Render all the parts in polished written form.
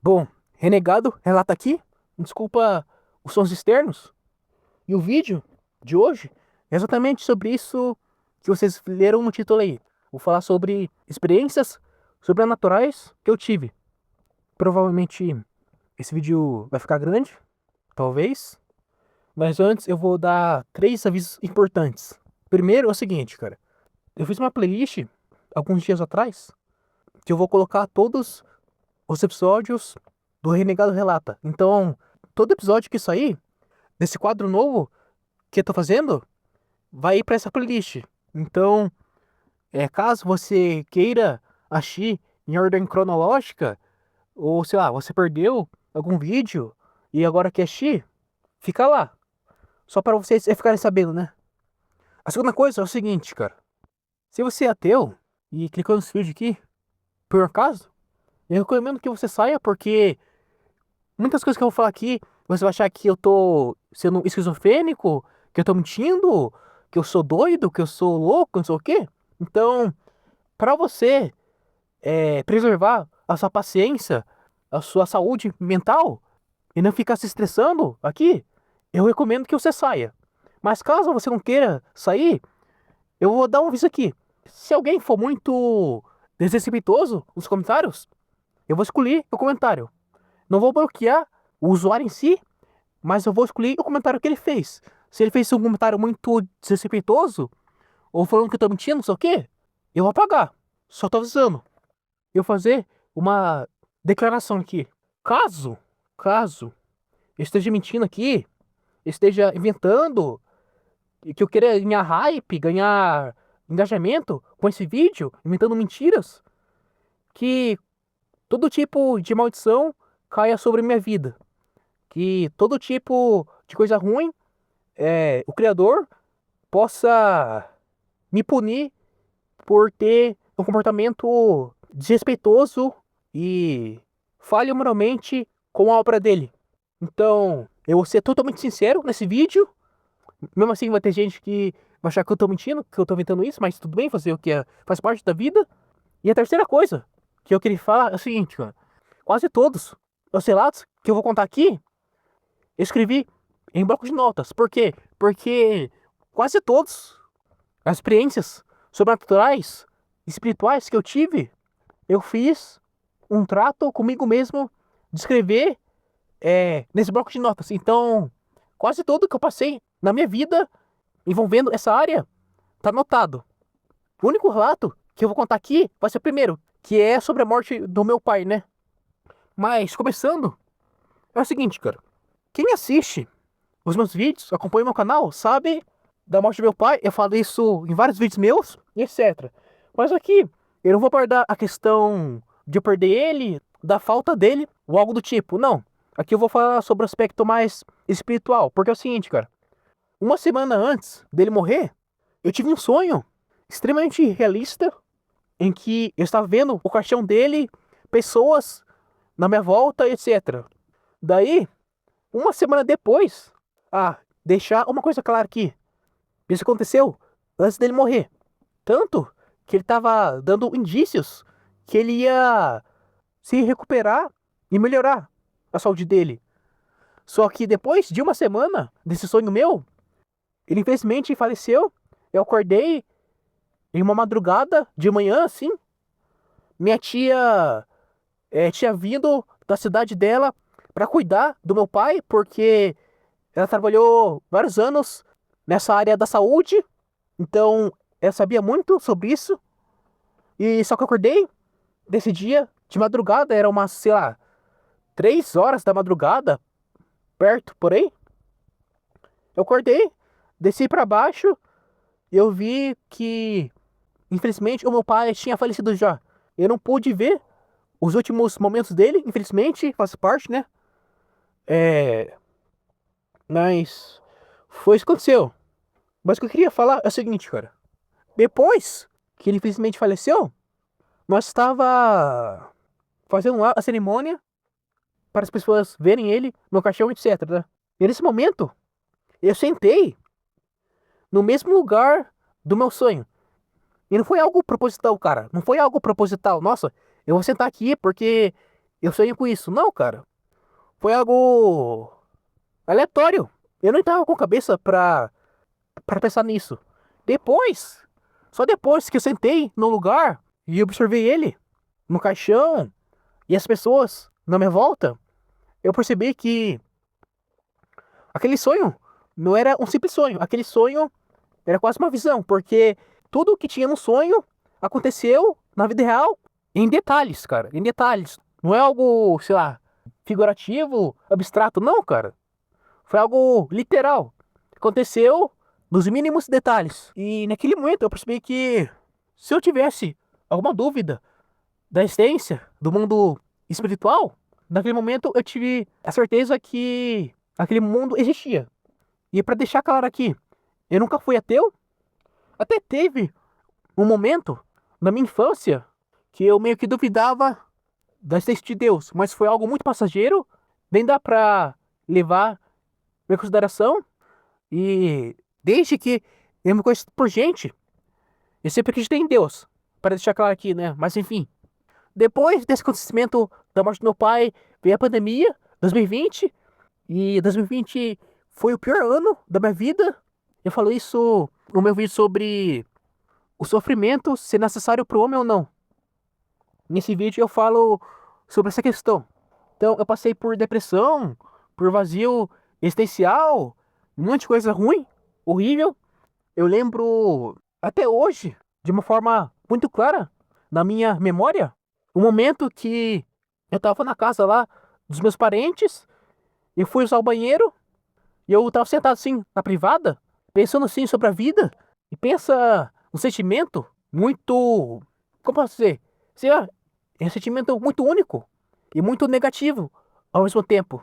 Bom, Renegado relata aqui, desculpa os sons externos, e o vídeo de hoje é exatamente sobre isso que vocês leram no título aí. Vou falar sobre experiências sobrenaturais que eu tive. Provavelmente esse vídeo vai ficar grande, talvez, mas antes eu vou dar 3 avisos importantes. Primeiro é o seguinte, cara, eu fiz uma playlist alguns dias atrás que eu vou colocar todos os episódios do Renegado Relata. Então, todo episódio que sair desse quadro novo que eu tô fazendo vai ir pra essa playlist. Então, caso você queira assistir em ordem cronológica, ou sei lá, você perdeu algum vídeo e agora quer assistir, fica lá. Só para vocês ficarem sabendo, né? A segunda coisa é o seguinte, cara. Se você é ateu e clicou nesse vídeo aqui, por acaso, eu recomendo que você saia, porque muitas coisas que eu vou falar aqui, você vai achar que eu tô sendo esquizofrênico, que eu tô mentindo, que eu sou doido, que eu sou louco, não sei o quê. Então, pra você preservar a sua paciência, a sua saúde mental e não ficar se estressando aqui, eu recomendo que você saia. Mas caso você não queira sair, eu vou dar um aviso aqui. Se alguém for muito desrespeitoso nos comentários, eu vou excluir o comentário. Não vou bloquear o usuário em si, mas eu vou excluir o comentário que ele fez. Se ele fez um comentário muito desrespeitoso, ou falando que eu tô mentindo, não sei o quê, eu vou apagar. Só tô avisando. Eu vou fazer uma declaração aqui. Caso, caso eu esteja mentindo aqui, esteja inventando, e que eu queira ganhar hype, ganhar engajamento com esse vídeo, inventando mentiras, que todo tipo de maldição caia sobre minha vida. Que todo tipo de coisa ruim, o Criador possa me punir por ter um comportamento desrespeitoso e falho moralmente com a obra dele. Então, eu vou ser totalmente sincero nesse vídeo. Mesmo assim, vai ter gente que vai achar que eu tô mentindo, que eu tô inventando isso, mas tudo bem, fazer o que faz parte da vida. E a terceira coisa que eu queria falar é o seguinte, cara. Quase todos os relatos que eu vou contar aqui, eu escrevi em bloco de notas. Por quê? Porque quase todos as experiências sobrenaturais, espirituais que eu tive, eu fiz um trato comigo mesmo de escrever nesse bloco de notas. Então, quase tudo que eu passei na minha vida envolvendo essa área tá anotado. O único relato que eu vou contar aqui vai ser o primeiro, que é sobre a morte do meu pai, né? Mas, começando, é o seguinte, cara. Quem assiste os meus vídeos, acompanha meu canal, sabe da morte do meu pai. Eu falo isso em vários vídeos meus, e etc. Mas aqui, eu não vou abordar a questão de eu perder ele, da falta dele, ou algo do tipo. Não. Aqui eu vou falar sobre o aspecto mais espiritual. Porque é o seguinte, cara. Uma semana antes dele morrer, eu tive um sonho extremamente realista, em que eu estava vendo o caixão dele, pessoas na minha volta, etc. Daí, uma semana depois, deixar uma coisa clara aqui. Isso aconteceu antes dele morrer. Tanto que ele estava dando indícios que ele ia se recuperar e melhorar a saúde dele. Só que depois de uma semana desse sonho meu, ele infelizmente faleceu. Eu acordei em uma madrugada de manhã, assim. Minha tia tinha vindo da cidade dela para cuidar do meu pai, porque ela trabalhou vários anos nessa área da saúde. Então, eu sabia muito sobre isso. E só que eu acordei desse dia de madrugada, era umas, sei lá, 3 horas da madrugada, perto, por aí. Eu acordei, desci pra baixo e eu vi que, infelizmente, o meu pai tinha falecido já. Eu não pude ver os últimos momentos dele, infelizmente, faz parte, né? É. Mas foi isso que aconteceu. Mas o que eu queria falar é o seguinte, cara. Depois que ele infelizmente faleceu, nós estava fazendo lá a cerimônia para as pessoas verem ele, meu caixão, etc, né? E nesse momento, eu sentei no mesmo lugar do meu sonho. E não foi algo proposital, cara. Não foi algo proposital. Nossa, eu vou sentar aqui porque eu sonhei com isso. Não, cara. Foi algo aleatório. Eu não tava com cabeça pra pensar nisso. Depois, só depois que eu sentei no lugar e observei ele no caixão e as pessoas na minha volta, eu percebi que aquele sonho não era um simples sonho. Aquele sonho era quase uma visão, porque tudo o que tinha no sonho aconteceu na vida real em detalhes, cara. Em detalhes. Não é algo, sei lá, figurativo, abstrato. Não, cara. Foi algo literal. Aconteceu nos mínimos detalhes. E naquele momento eu percebi que se eu tivesse alguma dúvida da existência do mundo espiritual, naquele momento eu tive a certeza que aquele mundo existia. E para deixar claro aqui, eu nunca fui ateu. Até teve um momento na minha infância que eu meio que duvidava da existência de Deus, mas foi algo muito passageiro, nem dá pra levar em consideração. E desde que eu me conheço por gente, eu sempre acreditei em Deus, para deixar claro aqui, né? Mas enfim, depois desse acontecimento da morte do meu pai, veio a pandemia, 2020, e 2020 foi o pior ano da minha vida. Eu falo isso no meu vídeo sobre o sofrimento, se necessário para o homem ou não. Nesse vídeo eu falo sobre essa questão. Então, eu passei por depressão, por vazio existencial, um monte de coisa ruim, horrível. Eu lembro até hoje, de uma forma muito clara, na minha memória, o momento que eu tava na casa lá dos meus parentes, eu fui usar o banheiro, e eu tava sentado assim, na privada, pensando assim sobre a vida, e pensa um sentimento muito, como posso dizer? Sei lá, é um sentimento muito único e muito negativo ao mesmo tempo.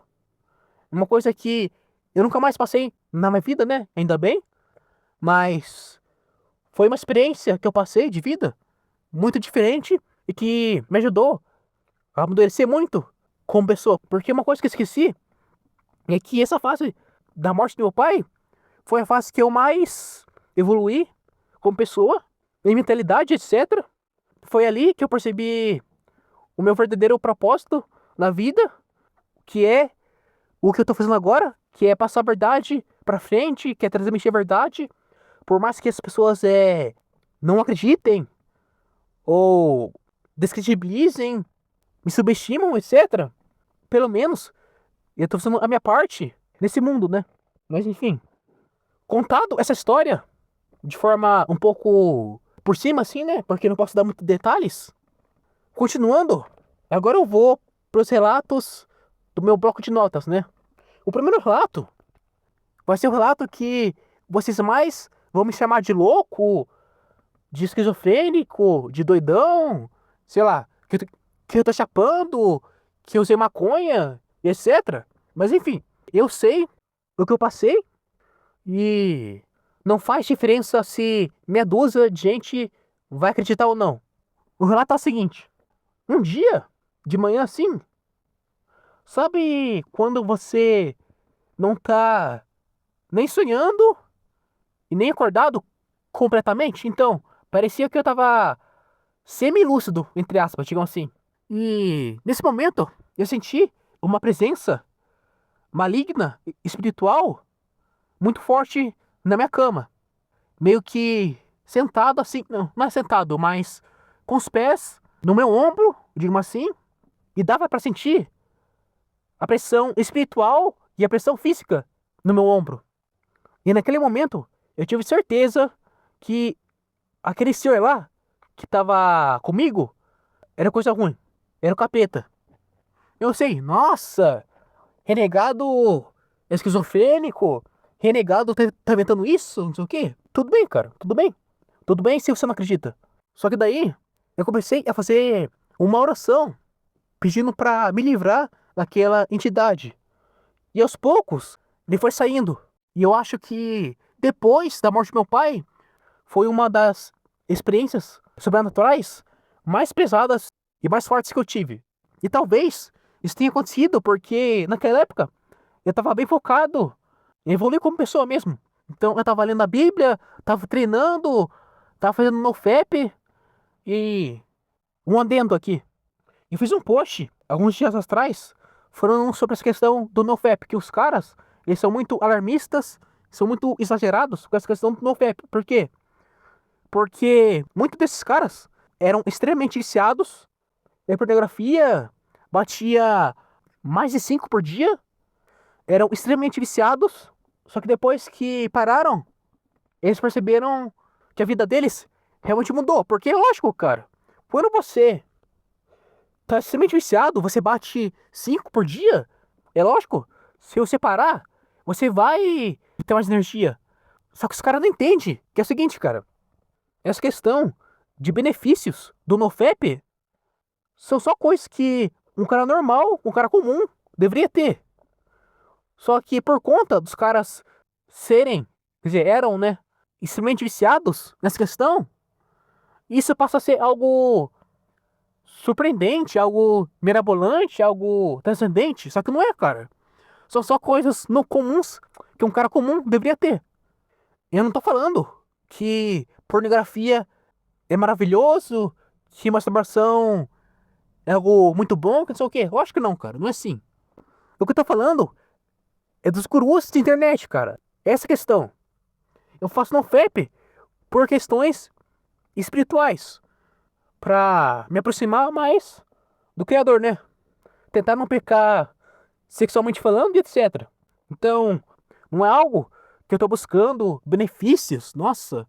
Uma coisa que eu nunca mais passei na minha vida, né? Ainda bem, mas foi uma experiência que eu passei de vida muito diferente e que me ajudou a amadurecer muito como pessoa. Porque uma coisa que eu esqueci é que essa fase da morte do meu pai foi a fase que eu mais evoluí como pessoa, em mentalidade, etc. Foi ali que eu percebi o meu verdadeiro propósito na vida, que é o que eu tô fazendo agora, que é passar a verdade pra frente, que é transmitir a verdade, por mais que as pessoas não acreditem ou descredibilizem, me subestimam, etc. Pelo menos eu tô fazendo a minha parte nesse mundo, né? Mas enfim, contado essa história de forma um pouco por cima, assim, né? Porque eu não posso dar muitos detalhes. Continuando, agora eu vou pros relatos do meu bloco de notas, né? O primeiro relato vai ser o relato que vocês mais vão me chamar de louco, de esquizofrênico, de doidão, sei lá, que eu tô chapando, que eu usei maconha, etc. Mas enfim, eu sei o que eu passei e não faz diferença se meia dúzia de gente vai acreditar ou não. O relato é o seguinte: um dia, de manhã assim, sabe quando você não tá nem sonhando e nem acordado completamente? Então, parecia que eu tava semi-lúcido, entre aspas, digam assim. E nesse momento, eu senti uma presença maligna, espiritual, muito forte na minha cama. Meio que sentado assim, não é sentado, mas com os pés no meu ombro, digamos assim, e dava pra sentir a pressão espiritual e a pressão física no meu ombro. E naquele momento, eu tive certeza que aquele ser lá que tava comigo era coisa ruim, era o capeta. Eu sei, nossa, renegado esquizofrênico, renegado tá inventando isso, não sei o quê. Tudo bem, cara, tudo bem. Tudo bem se você não acredita. Só que daí, eu comecei a fazer uma oração, pedindo pra me livrar daquela entidade. E aos poucos, ele foi saindo. E eu acho que depois da morte do meu pai, foi uma das experiências sobrenaturais mais pesadas e mais fortes que eu tive. E talvez isso tenha acontecido porque naquela época eu estava bem focado em evoluir como pessoa mesmo. Então eu estava lendo a Bíblia, estava treinando, estava fazendo no FEP e um adendo aqui. Eu fiz um post alguns dias atrás, falando sobre essa questão do NoFap, que os caras, eles são muito alarmistas, são muito exagerados com essa questão do NoFap. Por quê? Porque muitos desses caras eram extremamente viciados em pornografia, batia mais de 5 por dia, eram extremamente viciados, só que depois que pararam, eles perceberam que a vida deles realmente mudou. Porque, lógico, cara, quando você tá extremamente viciado, você bate 5 por dia, é lógico, se você parar, você vai ter mais energia. Só que os caras não entendem, que é o seguinte, cara, essa questão de benefícios do NoFap são só coisas que um cara normal, um cara comum, deveria ter. Só que por conta dos caras serem, quer dizer, eram, né, extremamente viciados nessa questão, isso passa a ser algo surpreendente, algo mirabolante, algo transcendente. Só que não é, cara. São só coisas não comuns que um cara comum deveria ter. Eu não tô falando que pornografia é maravilhoso, que masturbação é algo muito bom, que não sei o quê. Eu acho que não, cara. Não é assim. O que eu tô falando é dos gurus de internet, cara. Essa é a questão. Eu faço NoFap por questões espirituais. Pra me aproximar mais do Criador, né? Tentar não pecar sexualmente falando e etc. Então, não é algo que eu tô buscando benefícios. Nossa,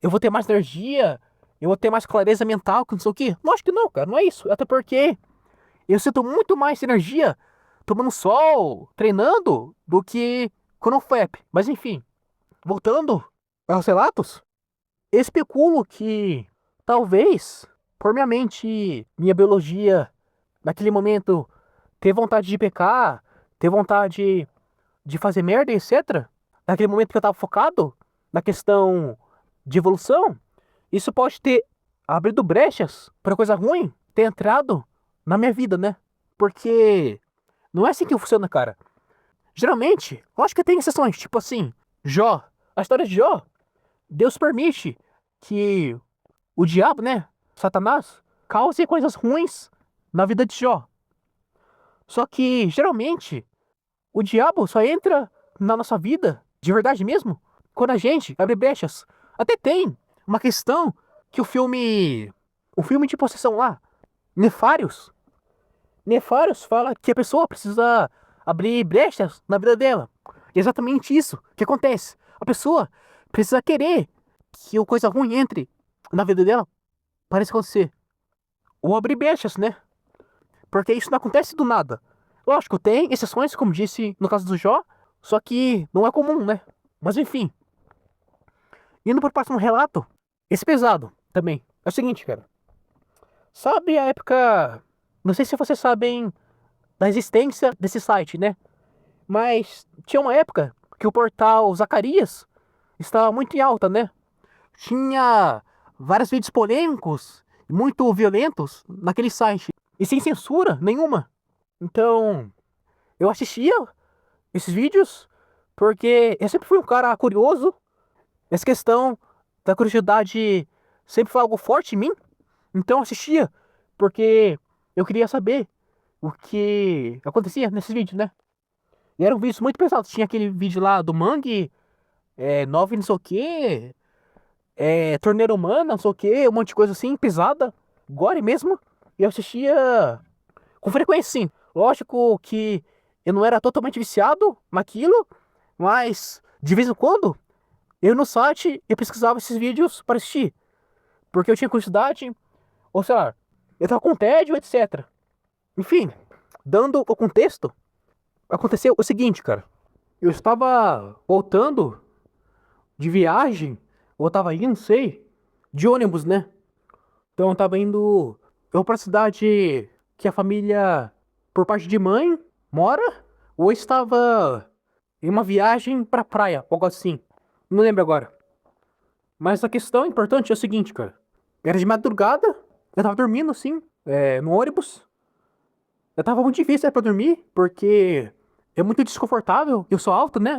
eu vou ter mais energia, eu vou ter mais clareza mental, que não sei o quê. Lógico que não, cara, não é isso. Até porque eu sinto muito mais energia tomando sol, treinando, do que quando eu FAP. Mas enfim, voltando aos relatos, eu especulo que talvez, por minha mente, minha biologia, naquele momento, ter vontade de pecar, ter vontade de fazer merda, etc. Naquele momento que eu tava focado na questão de evolução, isso pode ter abrido brechas para coisa ruim ter entrado na minha vida, né? Porque não é assim que funciona, cara. Geralmente, eu acho que tem exceções, tipo assim, Jó. A história de Jó, Deus permite que o diabo, né, Satanás, cause coisas ruins na vida de Jó. Só que, geralmente, o diabo só entra na nossa vida, de verdade mesmo, quando a gente abre brechas. Até tem uma questão que o filme de possessão lá, Nefários, Nefários fala que a pessoa precisa abrir brechas na vida dela. É exatamente isso que acontece. A pessoa precisa querer que o coisa ruim entre na vida dela para isso acontecer. Ou abrir brechas, né? Porque isso não acontece do nada. Lógico, tem exceções, como disse no caso do Jó, só que não é comum, né? Mas enfim, indo para o próximo relato, esse pesado também. É o seguinte, cara. Sabe a época. Não sei se vocês sabem da existência desse site, né? Mas tinha uma época que o portal Zacarias estava muito em alta, né? Tinha vários vídeos polêmicos, muito violentos naquele site. E sem censura nenhuma. Então, eu assistia esses vídeos porque eu sempre fui um cara curioso. Essa questão da curiosidade sempre foi algo forte em mim. Então eu assistia porque eu queria saber o que acontecia nesses vídeos, né? E eram vídeos muito pesados. Tinha aquele vídeo lá do Mangue, 9 não sei o que, torneira humana, não sei o que, um monte de coisa assim, pesada, gore mesmo. E eu assistia com frequência, sim. Lógico que eu não era totalmente viciado naquilo, mas de vez em quando eu no site eu pesquisava esses vídeos para assistir. Porque eu tinha curiosidade, ou sei lá, eu tava com tédio, etc. Enfim, dando o contexto, aconteceu o seguinte, cara. Eu estava voltando de viagem, ou eu tava indo, não sei, de ônibus, né? Então eu tava indo ou pra cidade que a família, por parte de mãe, mora, ou estava em uma viagem pra praia, algo assim. Não lembro agora. Mas a questão importante é o seguinte, cara. Era de madrugada, eu tava dormindo assim, no ônibus. Eu tava muito difícil pra dormir, porque é muito desconfortável. Eu sou alto, né?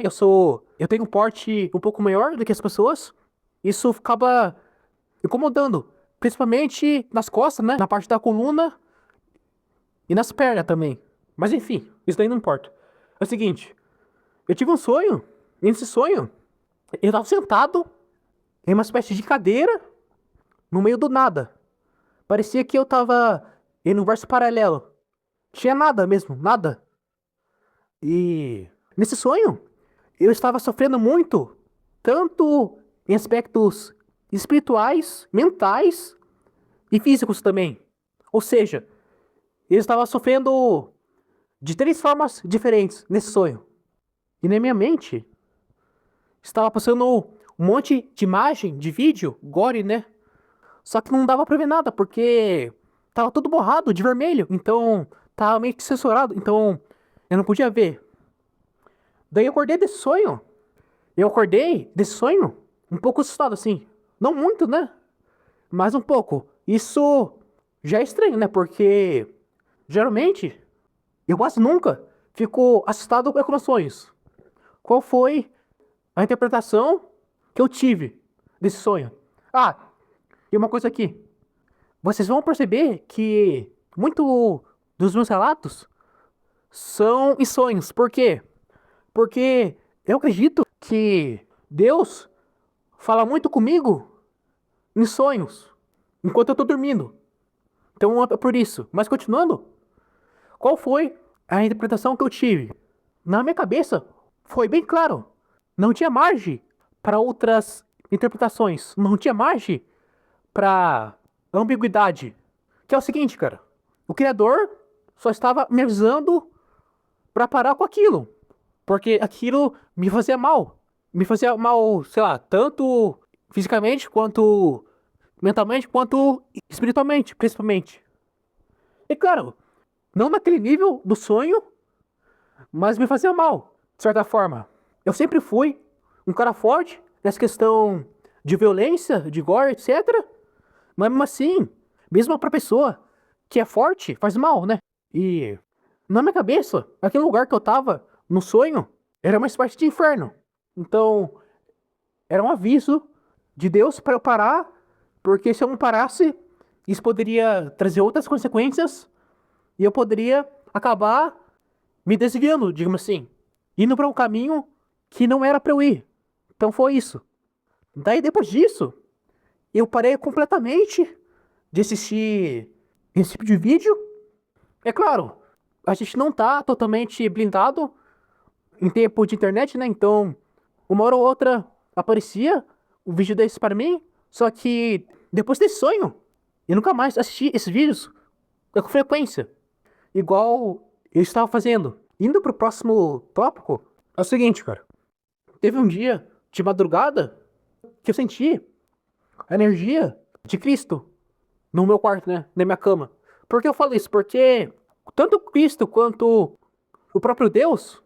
Eu tenho um porte um pouco maior do que as pessoas. Isso acaba incomodando, principalmente nas costas, né? Na parte da coluna e nas pernas também. Mas enfim, isso daí não importa. É o seguinte, eu tive um sonho, e nesse sonho, eu tava sentado em uma espécie de cadeira, no meio do nada. Parecia que eu tava em um universo paralelo. Tinha nada mesmo, nada. E nesse sonho, eu estava sofrendo muito, tanto em aspectos espirituais, mentais e físicos também. Ou seja, eu estava sofrendo de três formas diferentes nesse sonho. E na minha mente, estava passando um monte de imagem, de vídeo, gore, né? Só que não dava pra ver nada, porque tava tudo borrado de vermelho. Então, tava meio que censurado. Então, eu não podia ver. Daí eu acordei desse sonho. Eu acordei desse sonho um pouco assustado, assim. Não muito, né? Mas um pouco. Isso já é estranho, né? Porque, geralmente, eu quase nunca fico assustado com meus sonhos. Qual foi a interpretação que eu tive desse sonho? Ah, e uma coisa aqui. Vocês vão perceber que muito dos meus relatos são em sonhos. Por quê? Porque eu acredito que Deus fala muito comigo em sonhos, enquanto eu tô dormindo. Então é por isso. Mas continuando, qual foi a interpretação que eu tive? Na minha cabeça, foi bem claro. Não tinha margem para outras interpretações. Não tinha margem para ambiguidade. Que é o seguinte, cara. O Criador só estava me avisando para parar com aquilo. Porque aquilo me fazia mal. Me fazia mal, sei lá, tanto fisicamente, quanto mentalmente, quanto espiritualmente, principalmente. E claro, não naquele nível do sonho, mas me fazia mal, de certa forma. Eu sempre fui um cara forte nessa questão de violência, de gore, etc. Mas mesmo assim, mesmo pra pessoa que é forte, faz mal, né? E na minha cabeça, aquele lugar que eu tava no sonho era uma espécie de inferno. Então, era um aviso de Deus para eu parar, porque se eu não parasse, isso poderia trazer outras consequências e eu poderia acabar me desviando, digamos assim, indo para um caminho que não era para eu ir. Então foi isso. Daí depois disso, eu parei completamente de assistir esse tipo de vídeo. É claro, a gente não tá totalmente blindado em tempo de internet, né? Então, uma hora ou outra aparecia um vídeo desse para mim, só que depois desse sonho, eu nunca mais assisti esses vídeos com frequência, igual eu estava fazendo. Indo pro próximo tópico, é o seguinte, cara. Teve um dia de madrugada que eu senti a energia de Cristo no meu quarto, né? Na minha cama. Por que eu falo isso? Porque tanto Cristo quanto o próprio Deus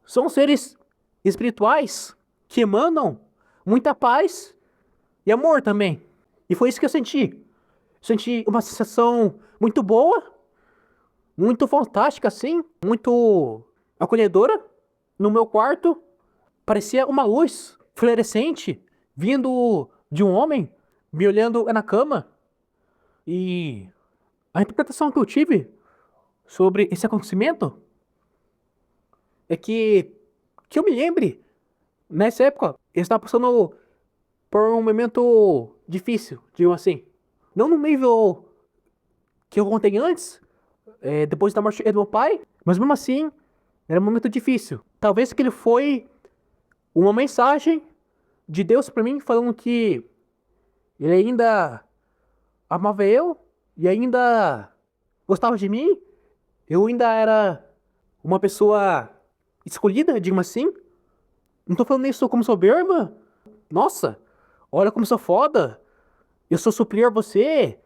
são seres espirituais que emanam muita paz e amor também. E foi isso que eu senti. Senti uma sensação muito boa, muito fantástica assim, muito acolhedora no meu quarto. Parecia uma luz fluorescente vindo de um homem me olhando na cama. E a interpretação que eu tive sobre esse acontecimento é que eu me lembre, nessa época, eu estava passando por um momento difícil, digamos assim. Não no nível que eu contei antes, depois da morte do meu pai, mas mesmo assim, era um momento difícil. Talvez que ele foi uma mensagem de Deus pra mim, falando que ele ainda amava eu e ainda gostava de mim. Eu ainda era uma pessoa escolhida, digamos assim. Não tô falando isso como soberba. Nossa, olha como sou foda. Eu sou superior a você.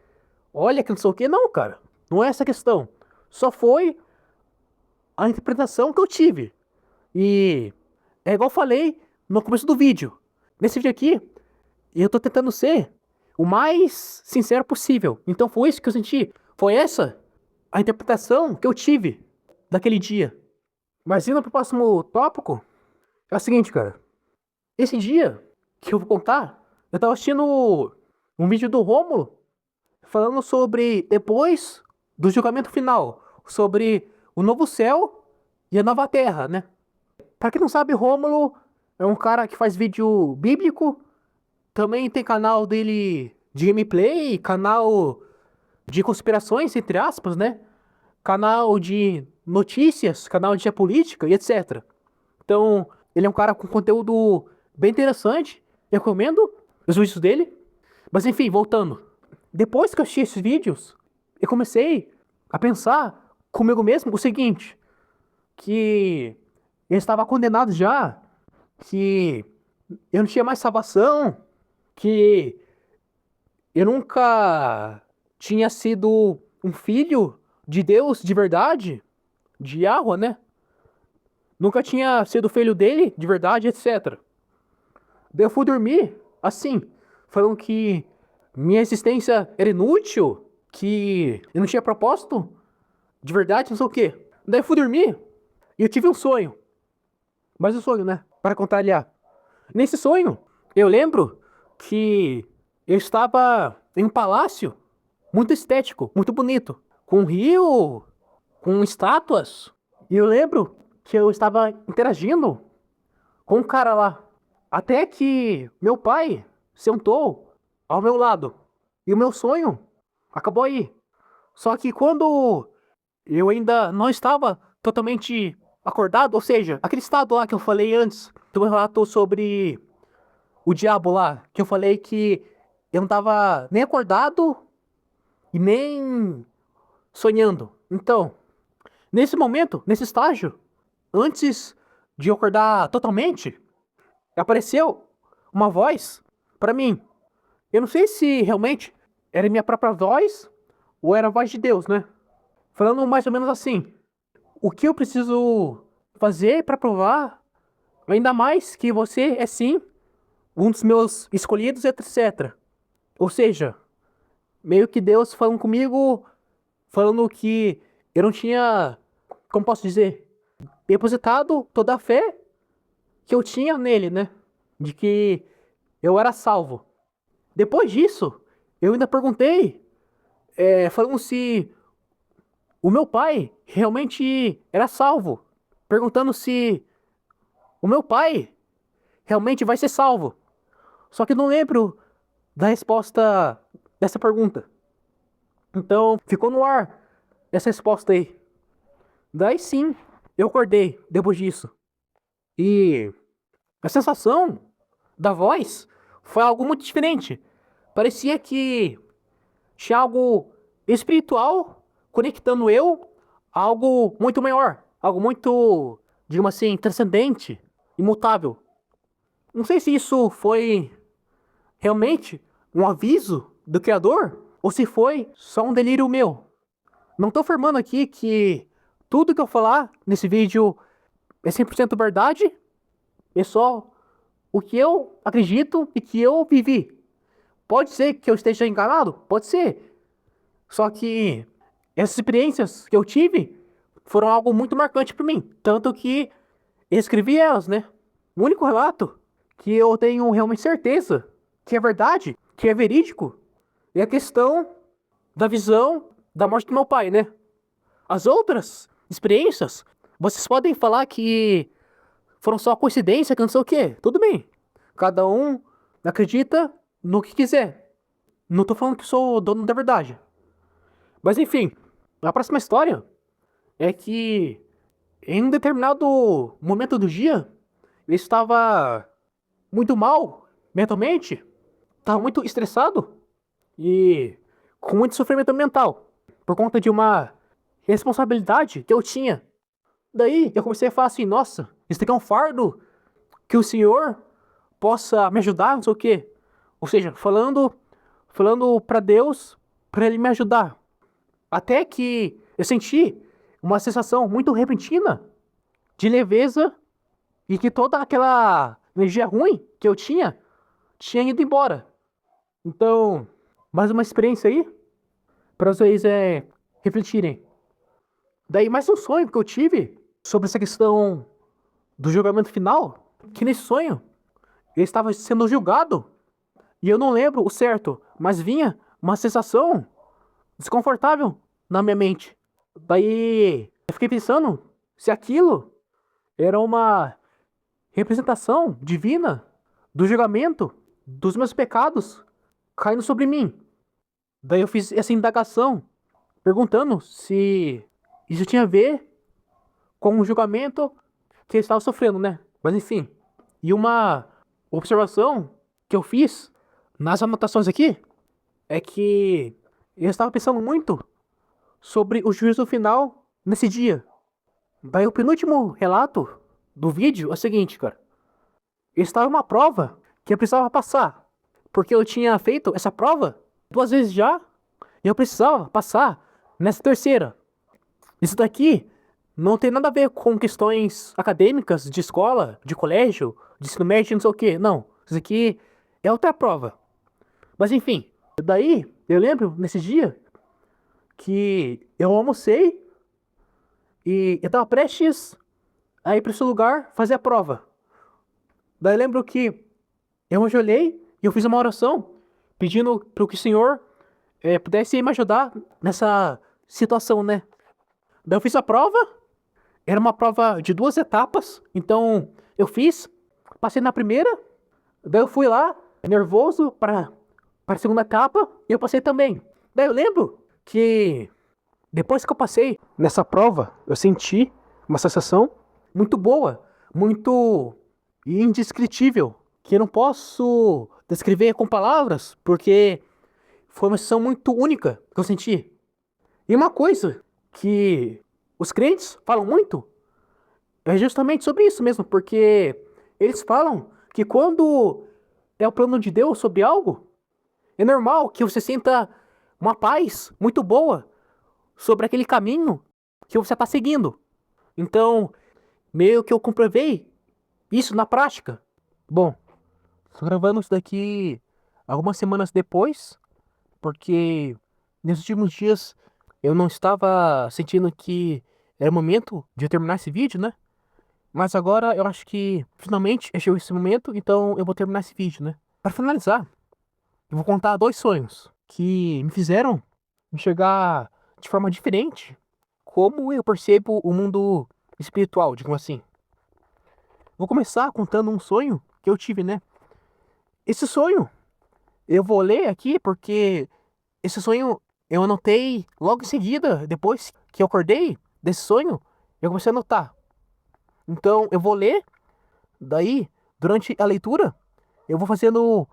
Olha que não sei o que. Não, cara. Não é essa a questão. Só foi a interpretação que eu tive. E é igual eu falei no começo do vídeo. Nesse vídeo aqui, eu tô tentando ser o mais sincero possível. Então foi isso que eu senti. Foi essa a interpretação que eu tive daquele dia. Mas indo pro próximo tópico, é o seguinte, cara. Esse dia que eu vou contar, eu tava assistindo um vídeo do Rômulo falando sobre depois do julgamento final. sobre o novo céu e a nova terra, né? Pra quem não sabe, Rômulo é um cara que faz vídeo bíblico, também tem canal dele de gameplay, canal de conspirações, entre aspas, né? Canal de notícias, canal de política e etc. Então, ele é um cara com conteúdo bem interessante, recomendo os vídeos dele. Mas enfim, voltando. Depois que eu assisti esses vídeos, eu comecei a pensar comigo mesmo o seguinte, que eu estava condenado já, que eu não tinha mais salvação, que eu nunca tinha sido um filho de Deus de verdade, de Yahweh, né? Nunca tinha sido filho dele de verdade, etc. Daí eu fui dormir assim, falando que minha existência era inútil, que eu não tinha propósito de verdade, não sei o quê. Daí eu fui dormir e eu tive um sonho. Mas um sonho, né? Para contrariar. Nesse sonho, eu lembro que eu estava em um palácio muito estético, muito bonito, com um rio, com estátuas. E eu lembro que eu estava interagindo com um cara lá. Até que meu pai sentou ao meu lado. E o meu sonho acabou aí. Só que quando eu ainda não estava totalmente acordado, ou seja, aquele estado lá que eu falei antes, do meu relato sobre o diabo lá, que eu falei que eu não estava nem acordado e nem sonhando. Então, nesse momento, nesse estágio, antes de eu acordar totalmente, apareceu uma voz para mim. Eu não sei se realmente era minha própria voz ou era a voz de Deus, né? Falando mais ou menos assim: o que eu preciso fazer para provar ainda mais que você é sim um dos meus escolhidos, etc. Ou seja, meio que Deus falando comigo, falando que eu não tinha, como posso dizer, depositado toda a fé que eu tinha nele, né? De que eu era salvo. Depois disso, eu ainda perguntei, falando se o meu pai realmente era salvo. Perguntando se o meu pai realmente vai ser salvo. Só que não lembro da resposta dessa pergunta. Então, ficou no ar essa resposta aí. Daí sim, eu acordei depois disso. E a sensação da voz foi algo muito diferente. Parecia que tinha algo espiritual conectando eu a algo muito maior, algo muito, digamos assim, transcendente, imutável. Não sei se isso foi realmente um aviso do Criador ou se foi só um delírio meu. Não tô afirmando aqui que tudo que eu falar nesse vídeo é 100% verdade, é só o que eu acredito e que eu vivi. Pode ser que eu esteja enganado? Pode ser. Só que essas experiências que eu tive foram algo muito marcante para mim. Tanto que eu escrevi elas, né? O único relato que eu tenho realmente certeza que é verdade, que é verídico, é a questão da visão da morte do meu pai, né? As outras experiências, vocês podem falar que foram só coincidência, que não sei o quê. Tudo bem. Cada um acredita no que quiser. Não tô falando que sou dono da verdade. Mas enfim, a próxima história é que em um determinado momento do dia, eu estava muito mal mentalmente, estava muito estressado e com muito sofrimento mental por conta de uma responsabilidade que eu tinha. Daí eu comecei a falar assim: nossa, isso aqui é um fardo que o senhor possa me ajudar, não sei o quê. Ou seja, falando para Deus, para ele me ajudar. Até que eu senti uma sensação muito repentina de leveza e que toda aquela energia ruim que eu tinha ido embora. Então, mais uma experiência aí para vocês refletirem. Daí mais um sonho que eu tive sobre essa questão do julgamento final, que nesse sonho eu estava sendo julgado e eu não lembro o certo, mas vinha uma sensação desconfortável na minha mente. Daí eu fiquei pensando se aquilo era uma representação divina do julgamento dos meus pecados caindo sobre mim. Daí eu fiz essa indagação, perguntando se isso tinha a ver com o julgamento que eu estava sofrendo, né? Mas enfim. E uma observação que eu fiz nas anotações aqui é que eu estava pensando muito sobre o juízo final nesse dia. Daí o penúltimo relato do vídeo é o seguinte, cara. Eu estava em uma prova que eu precisava passar. Porque eu tinha feito essa prova 2 vezes já. E eu precisava passar nessa terceira. Isso daqui não tem nada a ver com questões acadêmicas de escola, de colégio, de ensino médio, não sei o que. Não. Isso aqui é outra prova. Mas enfim. Daí, eu lembro nesse dia que eu almocei e eu tava prestes a ir para esse lugar fazer a prova. Daí eu lembro que eu ajoelhei e eu fiz uma oração pedindo para que o Senhor pudesse me ajudar nessa situação, né? Daí eu fiz a prova, era uma prova de 2 etapas, então eu fiz, passei na primeira, daí eu fui lá, nervoso, para a segunda etapa, e eu passei também. Daí eu lembro que depois que eu passei nessa prova, eu senti uma sensação muito boa, muito indescritível, que eu não posso descrever com palavras, porque foi uma sensação muito única que eu senti. E uma coisa que os crentes falam muito é justamente sobre isso mesmo, porque eles falam que quando é o plano de Deus sobre algo, é normal que você sinta uma paz muito boa sobre aquele caminho que você está seguindo. Então, meio que eu comprovei isso na prática. Bom, estou gravando isso daqui algumas semanas depois, porque nesses últimos dias eu não estava sentindo que era o momento de eu terminar esse vídeo, né? Mas agora eu acho que finalmente chegou esse momento, então eu vou terminar esse vídeo, né? Para finalizar, eu vou contar 2 sonhos que me fizeram enxergar de forma diferente como eu percebo o mundo espiritual, digamos assim. Vou começar contando um sonho que eu tive, né? Esse sonho eu vou ler aqui porque esse sonho eu anotei logo em seguida, depois que eu acordei desse sonho, eu comecei a anotar. Então eu vou ler, daí, durante a leitura, eu vou fazendo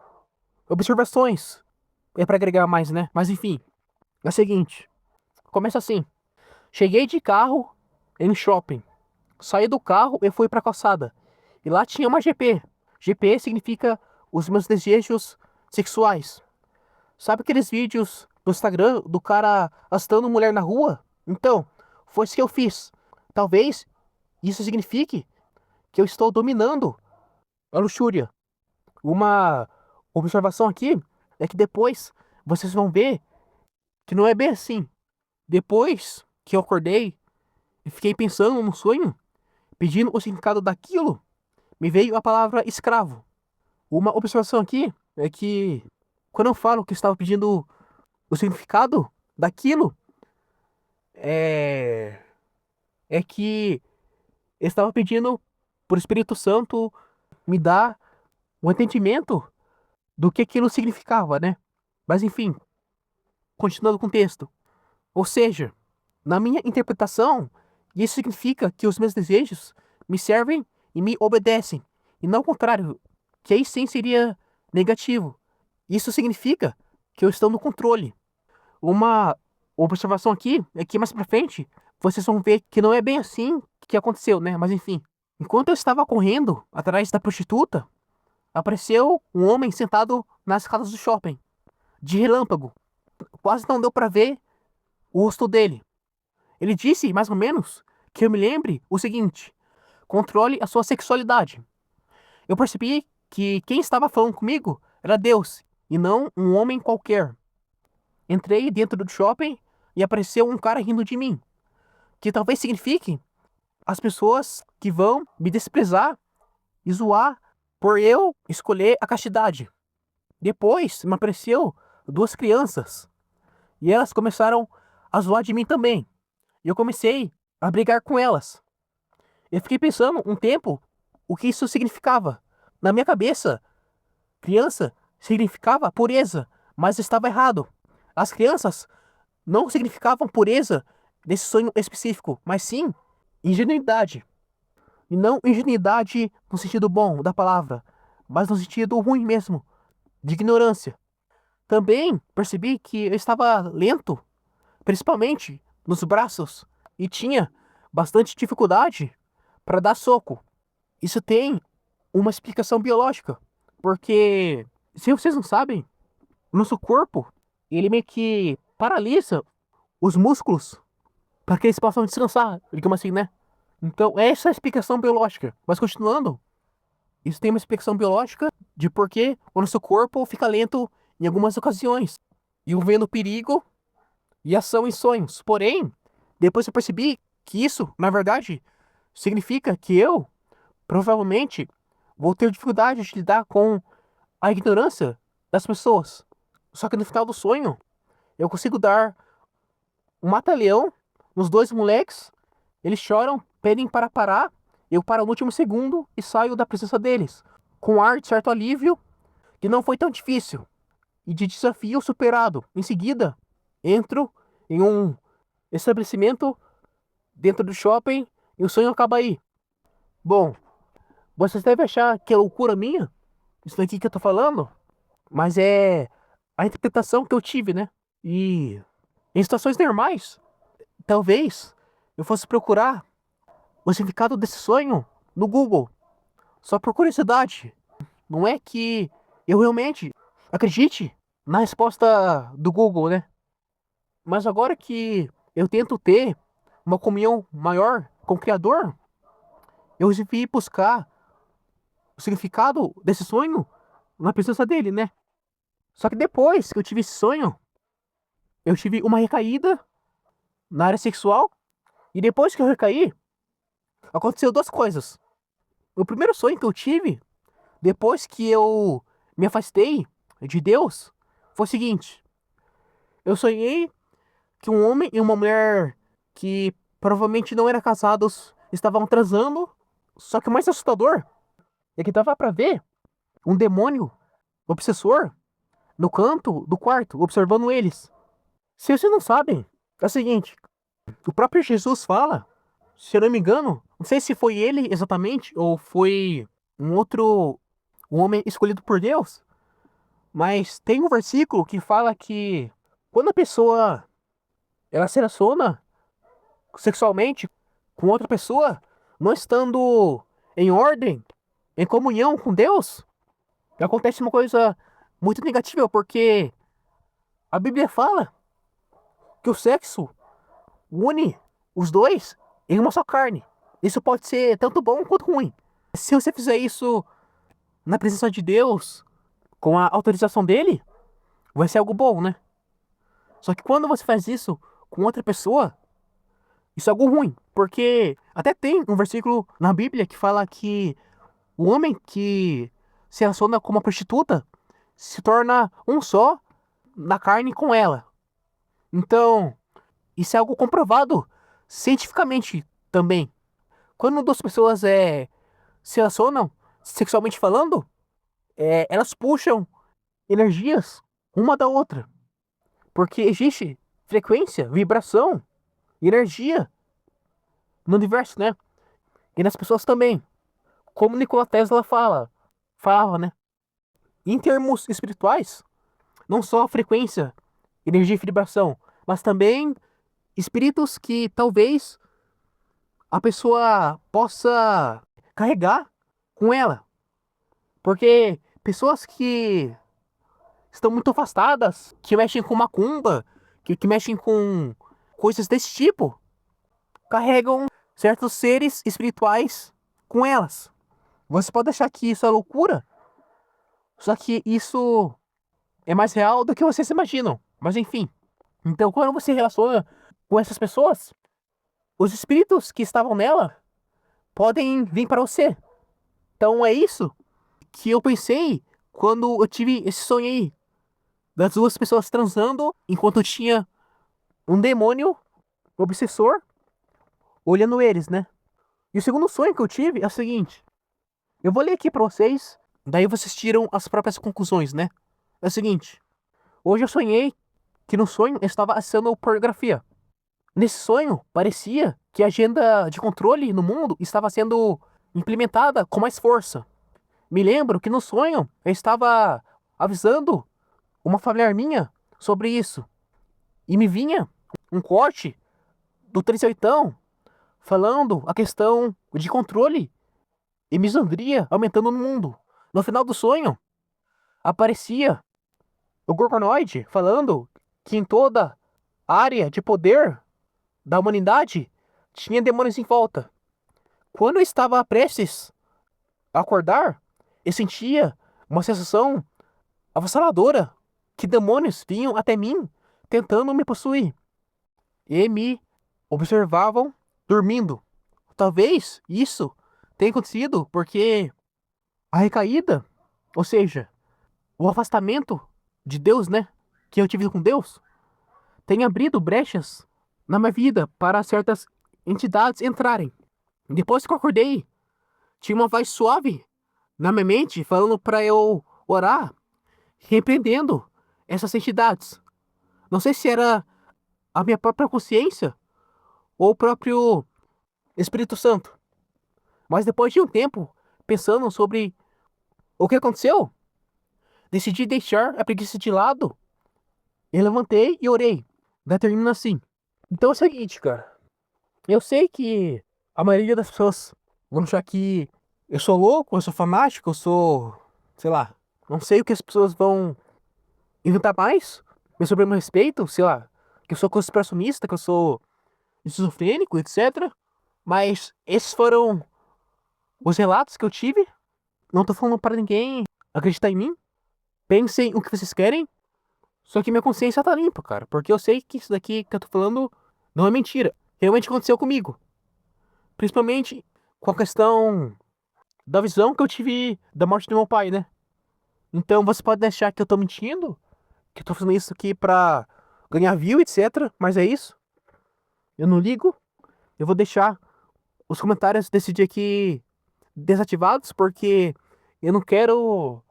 observações. É para agregar mais, né? Mas enfim, é o seguinte: começa assim. Cheguei de carro em shopping. Saí do carro e fui pra calçada. E lá tinha uma GP. GP significa os meus desejos sexuais. Sabe aqueles vídeos do Instagram do cara arrastando mulher na rua? Então, foi isso que eu fiz. Talvez isso signifique que eu estou dominando a luxúria. Uma observação aqui é que depois vocês vão ver que não é bem assim. Depois que eu acordei e fiquei pensando no sonho, pedindo o significado daquilo, me veio a palavra escravo. Uma observação aqui é que quando eu falo que estava pedindo o significado daquilo, é, é que eu estava pedindo por Espírito Santo me dar um entendimento do que aquilo significava, né? Mas enfim, continuando com o texto. Ou seja, na minha interpretação, isso significa que os meus desejos me servem e me obedecem, e não o contrário, que aí sim seria negativo. Isso significa que eu estou no controle. Uma observação aqui é que mais pra frente vocês vão ver que não é bem assim que aconteceu, né? Mas enfim, enquanto eu estava correndo atrás da prostituta, apareceu um homem sentado nas escadas do shopping, de relâmpago. Quase não deu pra ver o rosto dele. Ele disse, mais ou menos, que eu me lembre o seguinte: controle a sua sexualidade. Eu percebi que quem estava falando comigo era Deus e não um homem qualquer. Entrei dentro do shopping e apareceu um cara rindo de mim, que talvez signifique as pessoas que vão me desprezar e zoar por eu escolher a castidade. Depois me apareceu 2 crianças e elas começaram a zoar de mim também. e eu comecei a brigar com elas. Eu fiquei pensando um tempo o que isso significava. Na minha cabeça, criança significava pureza, mas estava errado. As crianças não significavam pureza nesse sonho específico, mas sim ingenuidade. E não ingenuidade no sentido bom da palavra, mas no sentido ruim mesmo, de ignorância. Também percebi que eu estava lento, principalmente nos braços, e tinha bastante dificuldade para dar soco. Isso tem uma explicação biológica, porque se vocês não sabem, o nosso corpo, ele meio que paralisa os músculos para que eles possam descansar, digamos assim, né? Então, essa é a explicação biológica. Mas continuando, isso tem uma explicação biológica de por que o nosso corpo fica lento em algumas ocasiões, envolvendo perigo e ação em sonhos. Porém, depois eu percebi que isso, na verdade, significa que eu, provavelmente, vou ter dificuldade de lidar com a ignorância das pessoas. Só que no final do sonho, eu consigo dar um mata-leão nos dois moleques, eles choram, pedem para parar, eu paro no último segundo e saio da presença deles, com um ar de certo alívio, que não foi tão difícil, e de desafio superado. Em seguida, entro em um estabelecimento dentro do shopping e o sonho acaba aí. Bom, vocês devem achar que é loucura minha, isso daqui que eu tô falando, mas é a interpretação que eu tive, né? E em situações normais, talvez eu fosse procurar o significado desse sonho no Google, só por curiosidade. Não é que eu realmente acredite na resposta do Google, né? Mas agora que eu tento ter uma comunhão maior com o Criador, eu resolvi buscar o significado desse sonho na presença dele, né? Só que depois que eu tive esse sonho, eu tive uma recaída na área sexual. E depois que eu recaí, aconteceu duas coisas. O primeiro sonho que eu tive, depois que eu me afastei de Deus, foi o seguinte: eu sonhei que um homem e uma mulher que provavelmente não eram casados estavam transando. Só que o mais assustador é que dava pra ver um demônio obsessor no canto do quarto, observando eles. Se vocês não sabem, é o seguinte: o próprio Jesus fala, se eu não me engano, não sei se foi ele exatamente ou foi um outro um homem escolhido por Deus, mas tem um versículo que fala que quando a pessoa ela se relaciona sexualmente com outra pessoa, não estando em ordem, em comunhão com Deus, acontece uma coisa muito negativa, porque a Bíblia fala que o sexo une os dois em uma só carne. Isso pode ser tanto bom quanto ruim. Se você fizer isso na presença de Deus, com a autorização dele, vai ser algo bom, né? Só que quando você faz isso com outra pessoa, isso é algo ruim. Porque até tem um versículo na Bíblia que fala que o homem que se relaciona com uma prostituta se torna um só na carne com ela. Então, isso é algo comprovado cientificamente também. Quando duas pessoas se relacionam, sexualmente falando, elas puxam energias uma da outra. Porque existe frequência, vibração, energia no universo, né? E nas pessoas também. Como Nikola Tesla falava, né? Em termos espirituais, não só a frequência, energia e vibração, mas também espíritos que talvez a pessoa possa carregar com ela. Porque pessoas que estão muito afastadas, que mexem com macumba, que mexem com coisas desse tipo, carregam certos seres espirituais com elas. Você pode achar que isso é loucura, só que isso é mais real do que vocês imaginam. Mas enfim. Então, quando você relaciona com essas pessoas, os espíritos que estavam nela podem vir para você. Então é isso que eu pensei quando eu tive esse sonho aí das duas pessoas transando enquanto tinha um demônio obsessor olhando eles, né? E o segundo sonho que eu tive é o seguinte. Eu vou ler aqui pra vocês, daí vocês tiram as próprias conclusões, né? É o seguinte. Hoje eu sonhei que no sonho eu estava acessando pornografia. Nesse sonho, parecia que a agenda de controle no mundo estava sendo implementada com mais força. Me lembro que no sonho eu estava avisando uma familiar minha sobre isso. E me vinha um corte do 38 falando a questão de controle e misandria aumentando no mundo. No final do sonho, aparecia o Gorgonoide falando que em toda área de poder da humanidade tinha demônios em volta. Quando eu estava prestes a acordar, eu sentia uma sensação avassaladora que demônios vinham até mim tentando me possuir e me observavam dormindo. Talvez isso tenha acontecido porque a recaída, ou seja, o afastamento de Deus, né, que eu tive com Deus, tem abrido brechas na minha vida para certas entidades entrarem. Depois que eu acordei, tinha uma voz suave na minha mente falando para eu orar, repreendendo essas entidades. Não sei se era a minha própria consciência ou o próprio Espírito Santo. Mas depois de um tempo pensando sobre o que aconteceu, decidi deixar a preguiça de lado. Eu levantei e orei. Daí termina assim. Então é o seguinte, cara. Eu sei que a maioria das pessoas vão achar que eu sou louco, eu sou fanático, eu sou, sei lá, não sei o que as pessoas vão inventar mais sobre o meu respeito, sei lá, que eu sou conspiracionista, que eu sou esquizofrênico, etc. Mas esses foram os relatos que eu tive. Não tô falando para ninguém acreditar em mim. Pensem o que vocês querem. Só que minha consciência tá limpa, cara. Porque eu sei que isso daqui que eu tô falando não é mentira. Realmente aconteceu comigo. Principalmente com a questão da visão que eu tive da morte do meu pai, né? Então você pode achar que eu tô mentindo, que eu tô fazendo isso aqui pra ganhar view, etc. Mas é isso. Eu não ligo. Eu vou deixar os comentários desse dia aqui desativados, porque eu não quero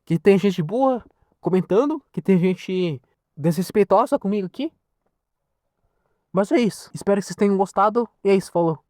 que tenha gente burra comentando, que tem gente desrespeitosa comigo aqui. Mas é isso. Espero que vocês tenham gostado. E é isso, falou.